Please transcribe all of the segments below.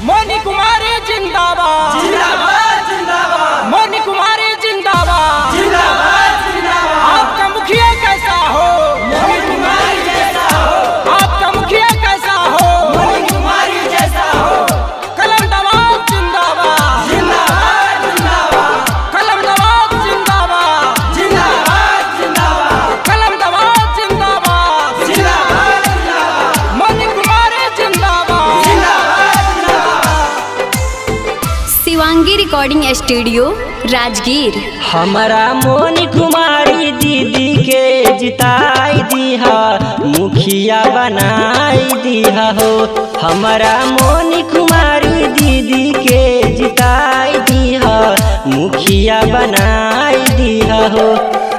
मोनी कुमारी जिंदाबाद जिंदाबाद जिंदाबाद। मोनी कुमारी जिंदाबाद जिंदाबाद जिंदाबाद। आपका मुखिया कैसा हो मोनी कुमारी जैसा हो। आपका मुखिया कैसा हो मोनी कुमारी जैसा हो। कलम दवाब जिंदाबाद जिंदाबाद जिंदाबाद। कलम दवाब जिंदाबाद जिंदाबाद जिंदाबाद। कलम दवाब जिंदाबाद जिंदाबाद जिंदाबाद। मोनी कुमारी जिंदाबाद जिंदाबाद जिंदाबाद। Shivangi recording studio Rajgir. हमारा मोनी कुमारी दीदी के जिताई दिहा, मुखिया बनाई दिहा हो। हमारा मोनी कुमारी दीदी के जिताई दिहा, मुखिया बनाई दिहा हो।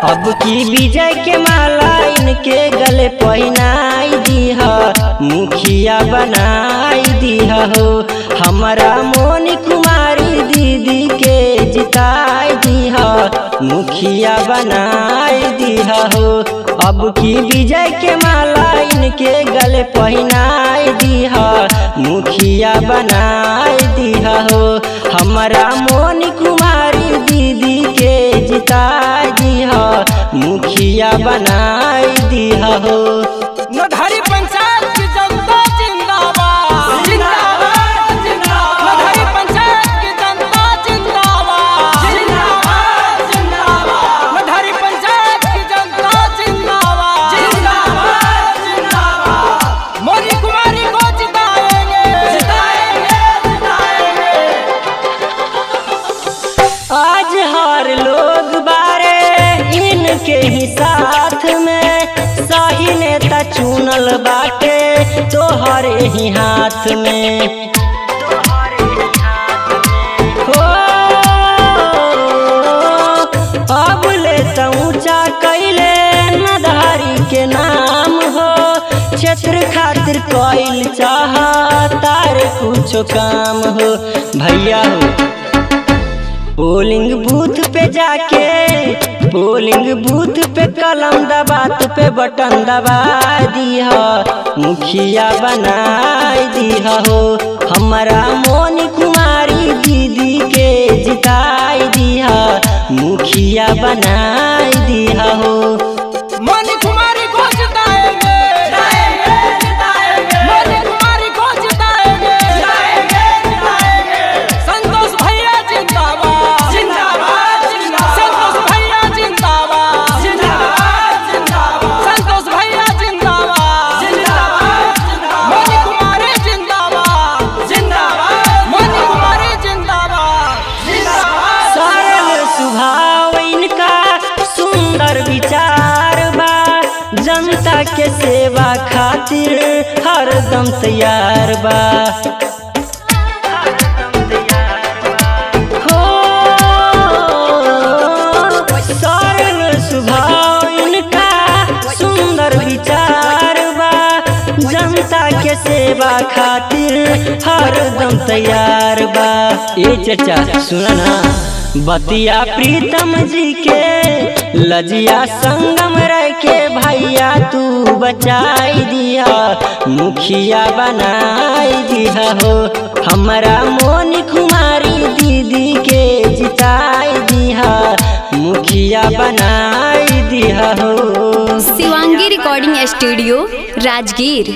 अब की विजय के माला इनके गले पहनाई दिहा, मुखिया बनाई दिहा हो। हमारा मोनी कुमारी दीदी के जिताई दिहा, मुखिया बनाई दिहा हो। अब की विजय के माला इनके गले पहनाई दिहा, मुखिया बनाई दिहा हो। हमारा मोनी कुमारी दीदी के जिताई दिहा, मुखिया बनाई दिहा हो। नधारी पंचायत की जनता जिंदाबाद जिंदाबाद जिंदाबाद। नधारी पंचायत की जनता जिंदाबाद जिंदाबाद जिंदाबाद। नधारी पंचायत की जनता जिंदाबाद जिंदाबाद जिंदाबाद। मोनी कुमारी को जिताएंगे जिताएंगे जिताएंगे। आज हर लोग बारे इनके ही साथ में, सही नेता चुनल बाटे तोहरे ही हाथ में हो। अब ले ऊंचा कैले नधारी के नाम हो। क्षेत्र खातिर कोइल चाह तारे कुछ काम हो। भैया हो पोलिंग बूथ पे जाके, पोलिंग बूथ पे कलम दबात पे बटन दबा दिहा, मुखिया बनाई दिहा हो। हमारा मोनी कुमारी दीदी के जिताई दिहा, मुखिया बनाई दिहा हो। मोनी कुमारी को जिताएंगे जिताएंगे जिताएंगे। मोनी कुमारी को जिताएंगे जिताएंगे जिताएंगे। संतोष भैया जिंदाबाद जिंदाबाद जिंदाबाद। संतोष भैया जिंदाबाद जिंदाबाद जिंदाबाद। संतोष भैया जिंदाबाद जिंदाबाद जिंदाबाद। मोनी कुमारी जिंदाबाद जिंदाबाद। मोनी कुमारी जिंदाबाद जिंदाबाद। सरल स्वभाव इनका सुंदर विचार बा, जनता के सेवा खातिर हरदम तैयार बा हो। सरल स्वभाव इनका सुंदर विचार बा, जनता के सेवा खातिर हरदम तैयार बा। ए चचा सुना ना बतिया प्रीतम जी के, लजिया संगम रह के भैया तू बचाई दिया, मुखिया बनाई दिया हो। हमारा मोनी कुमारी दीदी के जिताई दिया, मुखिया बनाई दिया हो। Shivangi recording studio Rajgir.